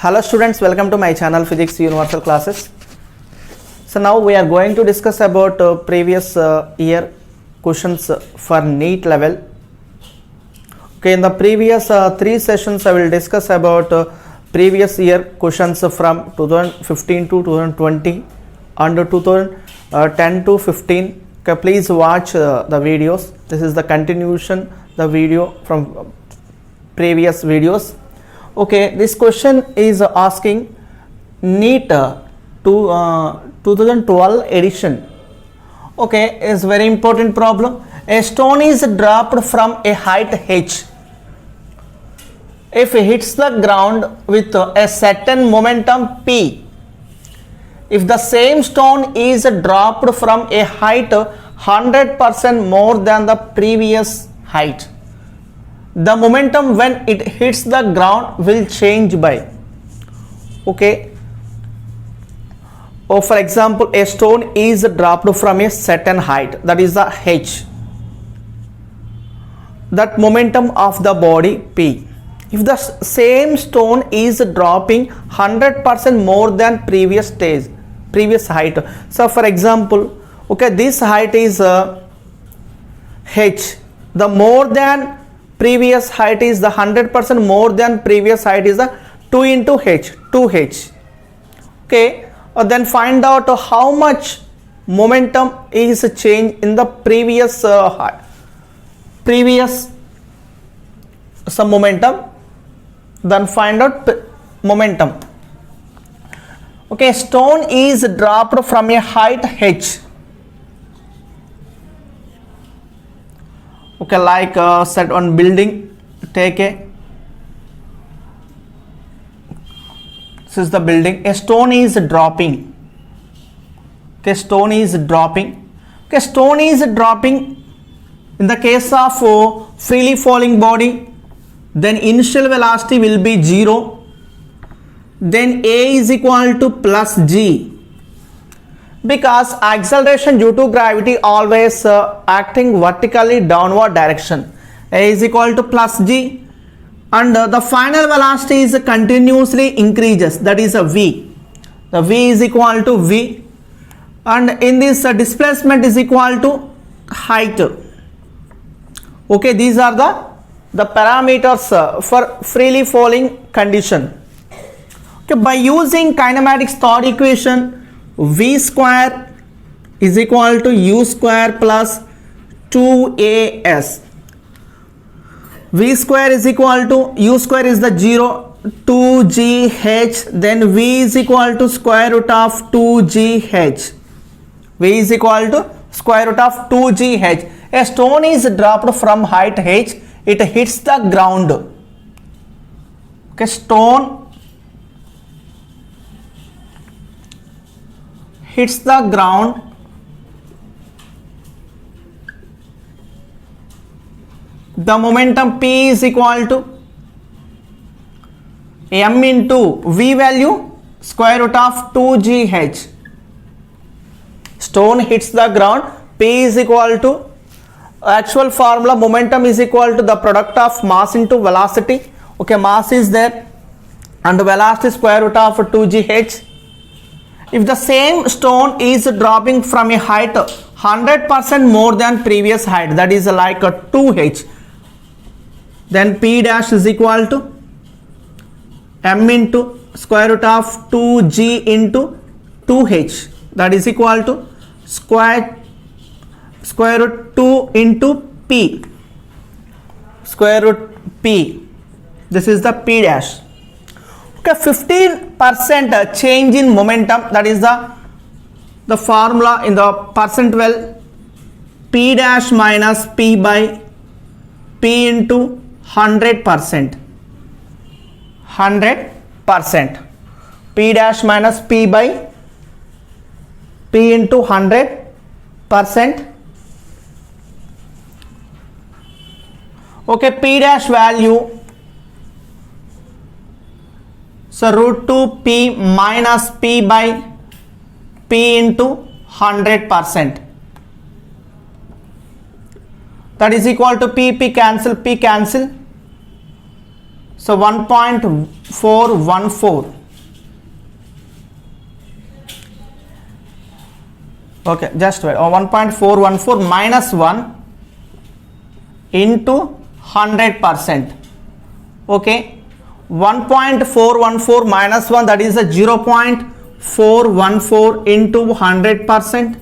Hello students, welcome to my channel Physics Universal Classes. So now we are going to discuss about previous year questions for NEET level. Okay, in the previous 3 sessions I will discuss about previous year questions from 2015 to 2020 and 2010 to 15. Okay, please watch the videos. This is the continuation, the video from previous videos. Okay, this question is asking NEET to 2012 edition. Okay, is very important problem. A stone is dropped from a height h. If it hits the ground with a certain momentum p, if the same stone is dropped from a height 100% more than the previous height, the momentum when it hits the ground will change by, okay. Or for example, a stone is dropped from a certain height, that is the h. That momentum of the body p. If the same stone is dropping 100% more than previous height. So for example, okay, this height is h. The more than previous height is the 100% more than previous height is the 2 into h, 2h. Okay, then find out how much momentum is changed in the previous some momentum. Then find out momentum. Okay, stone is dropped from a height h. Okay, like set on building, take a, this is the building, a stone is dropping. Okay, stone is dropping. Okay, stone is dropping in the case of freely falling body, then initial velocity will be 0, then a is equal to plus g, because acceleration due to gravity always acting vertically downward direction. A is equal to plus g, and the final velocity is continuously increases, that is a v. The v is equal to v, and in this displacement is equal to height. Okay, these are the parameters for freely falling condition. Okay, by using kinematics third equation, v square is equal to u square plus 2as. V square is equal to, u square is the 0, 2gh, then v is equal to square root of 2gh. V is equal to square root of 2gh. A stone is dropped from height h, it hits the ground. Okay, stone hits the ground, the momentum p is equal to m into v value square root of 2gh. Stone hits the ground, p is equal to, actual formula, momentum is equal to the product of mass into velocity. Okay, mass is there and velocity square root of 2gh. If the same stone is dropping from a height 100% more than previous height, that is like a 2h, then p dash is equal to m into square root of 2g into 2h, that is equal to square root 2 into p, square root p. This is the p dash. Okay, 15% change in momentum, that is the formula in the percentile, p dash minus p by p into 100%. 100%. P dash minus p by p into 100%. Okay, p dash value, so root 2p minus p by p into 100%. That is equal to p cancel, So 1.414. Okay, just wait. 1.414 minus 1 into 100%. Okay, 1.414 minus 1, that is a 0.414 into 100%.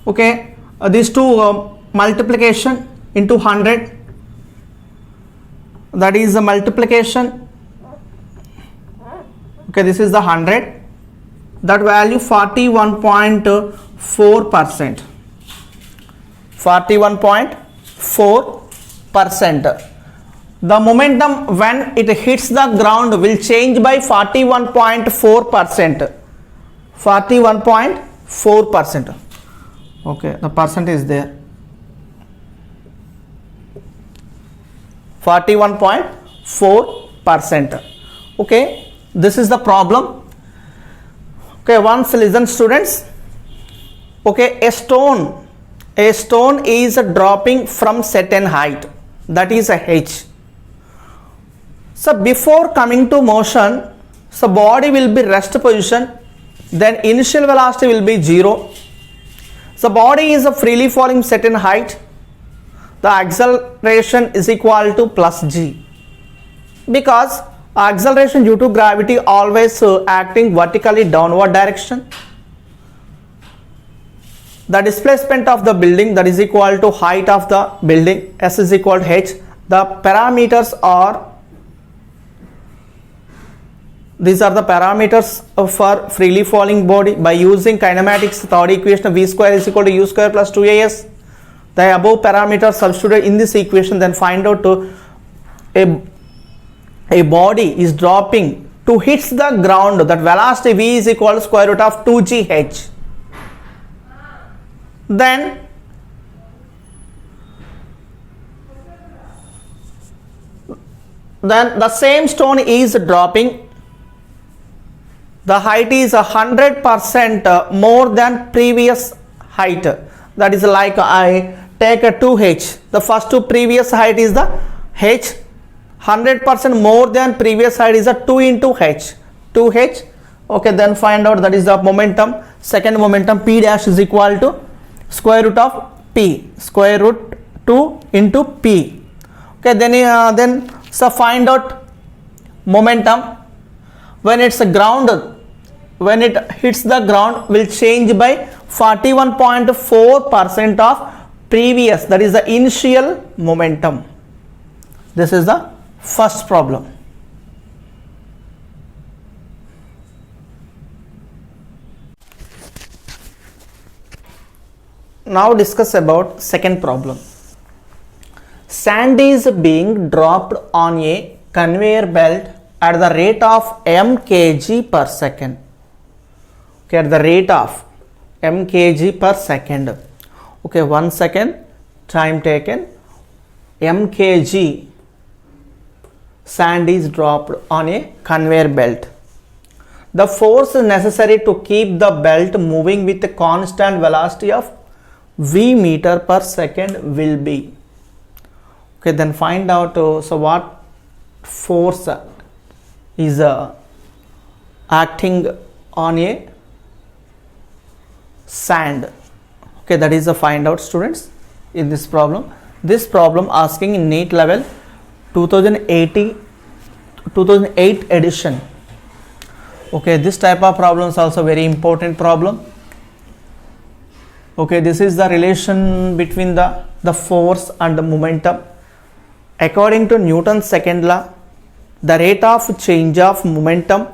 Okay, these two multiplication into 100, that is a multiplication. Okay, this is the 100, that value 41.4%. 41.4%. The momentum when it hits the ground will change by 41.4%. 41.4%. Okay, the percent is there. 41.4%. Okay, this is the problem. Okay, once listen students. Okay, a stone is dropping from certain height, that is a h. So before coming to motion, so body will be rest position, then initial velocity will be 0. So body is a freely falling certain height, the acceleration is equal to plus g, because acceleration due to gravity always acting vertically downward direction. The displacement of the building, that is equal to height of the building, s is equal to h. The parameters are, these are the parameters for freely falling body. By using kinematics third equation, v square is equal to u square plus 2as. The above parameters substituted in this equation, then find out a body is dropping to hits the ground, that velocity v is equal to square root of 2gh. Then the same stone is dropping, the height is 100% more than previous height, that is like I take a 2h, the first two previous height is the h, 100% more than previous height is a 2 into h, 2h. Okay, then find out, that is the momentum. Second momentum p dash is equal to square root of p, square root 2 into p. Okay, then so find out momentum when it's a ground, when it hits the ground will change by 41.4% of previous, that is the initial momentum. This is the first problem. Now discuss about second problem. Sand is being dropped on a conveyor belt at the rate of m kg per second. Okay, at the rate of m kg per second. Okay, 1 second time taken, m kg sand is dropped on a conveyor belt. The force necessary to keep the belt moving with a constant velocity of v meter per second will be. Okay, then find out so what force is acting on a sand. Okay, that is a find out students in this problem. This problem asking in NEET level 2008 edition. Okay, this type of problem is also very important problem. Okay, this is the relation between the force and the momentum. According to Newton's second law, the rate of change of momentum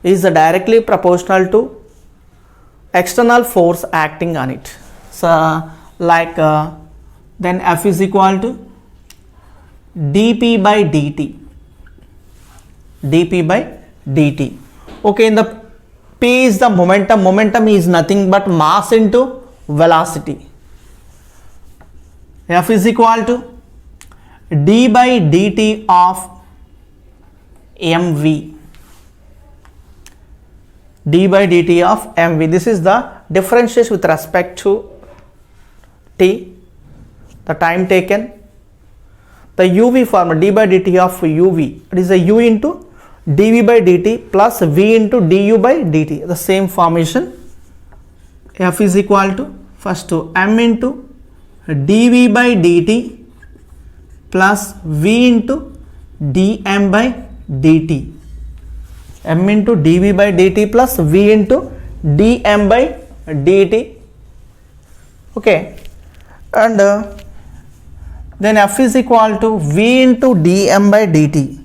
is directly proportional to external force acting on it. So like then F is equal to dp by dt, dp by dt. Okay, in the P is the momentum, momentum is nothing but mass into velocity. F is equal to d by dt of mv, d by dt of mv. This is the differentiation with respect to t, the time taken. the uv formula, d by dt of uv, it is a u into dv by dt plus v into du by dt, the same formation. F is equal to first to m into dv by dt plus v into dm by dt, m into dv by dt plus v into dm by dt. Okay, and then F is equal to v into dm by dt,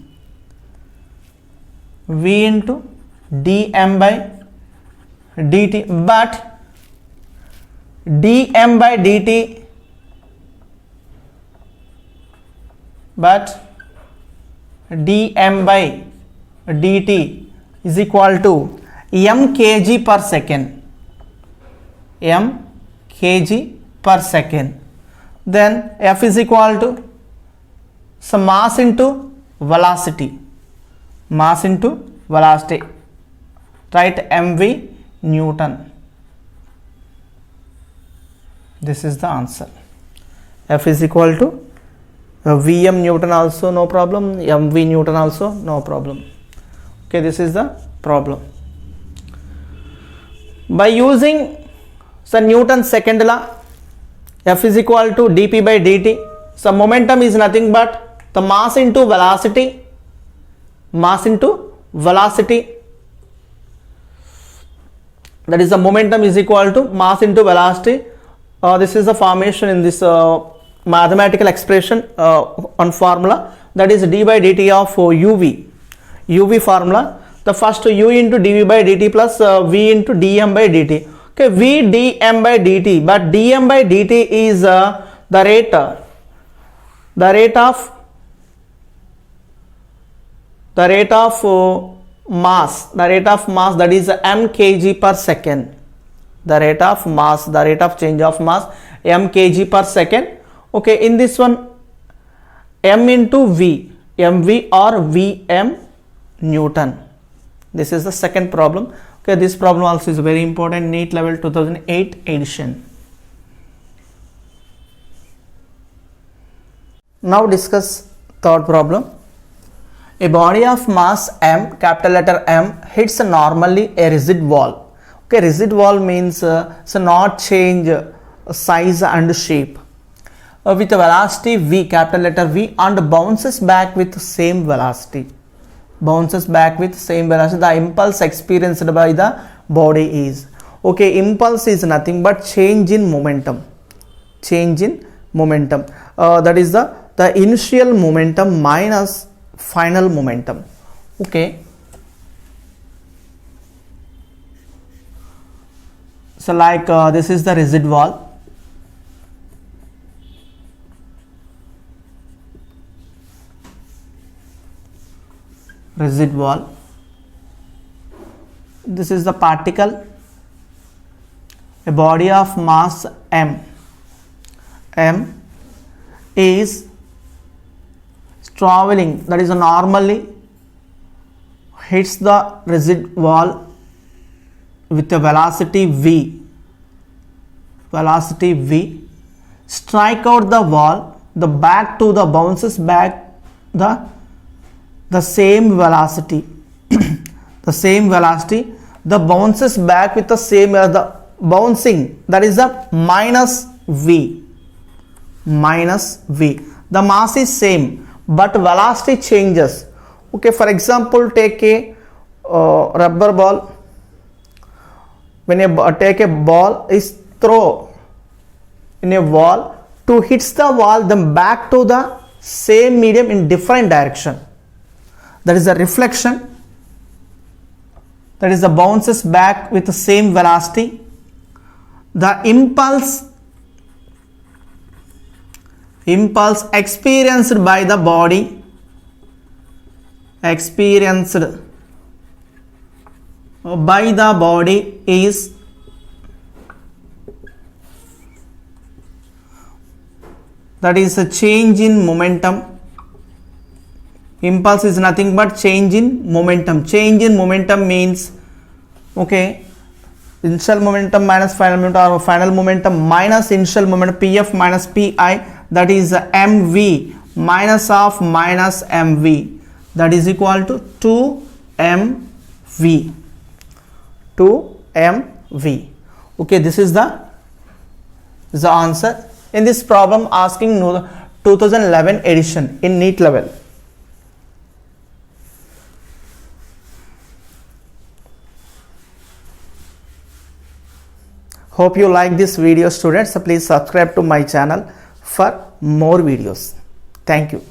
v into dm by dt, but dm by dt, but dm by dt is equal to m kg per second, m kg per second. Then F is equal to some mass into velocity, mass into velocity, right, mv Newton. This is the answer. F is equal to Vm Newton also no problem, mv Newton also no problem. Okay, this is the problem. By using the Newton's second law, F is equal to dp by dt. So momentum is nothing but the mass into velocity, mass into velocity, that is the momentum is equal to mass into velocity. This is the formation in this mathematical expression on formula, that is d by dt of uv formula. The first u into dv by dt plus v into dm by dt. Okay, v dm by dt, but dm by dt is the rate of mass, that is m kg per second, the rate of mass, the rate of change of mass, m kg per second. Okay, in this one m into v, mv or vm Newton. This is the second problem. Okay, this problem also is very important, NEET level 2008 edition. Now discuss third problem. A body of mass m, capital letter M, hits normally a rigid wall. Okay, rigid wall means so not change size and shape, with a velocity v, capital letter V, and bounces back with same velocity. Bounces back with same velocity. The impulse experienced by the body is, okay, impulse is nothing but change in momentum, change in momentum, that is the initial momentum minus final momentum. Okay, so like this is the rigid wall. Rigid wall. This is the particle, a body of mass m. M is traveling, that is normally hits the rigid wall with a velocity v, strike out the wall, the back to the bounces back the same velocity, the bounces back with the same the bouncing, that is the minus v. The mass is same but velocity changes. Okay, for example, take a rubber ball. When you take a ball is throw in a wall, to hits the wall, then back to the same medium in different direction, that is a reflection, that is the bounces back with the same velocity. The impulse experienced by the body, is that is a change in momentum. Impulse is nothing but change in momentum. Change in momentum means, okay, initial momentum minus final momentum, or final momentum minus initial momentum, Pf minus Pi, that is mv minus of minus mv, that is equal to 2mv. 2mv. Okay, this is the answer in this problem asking 2011 edition in NEET level. Hope you like this video, students. So please subscribe to my channel for more videos. Thank you.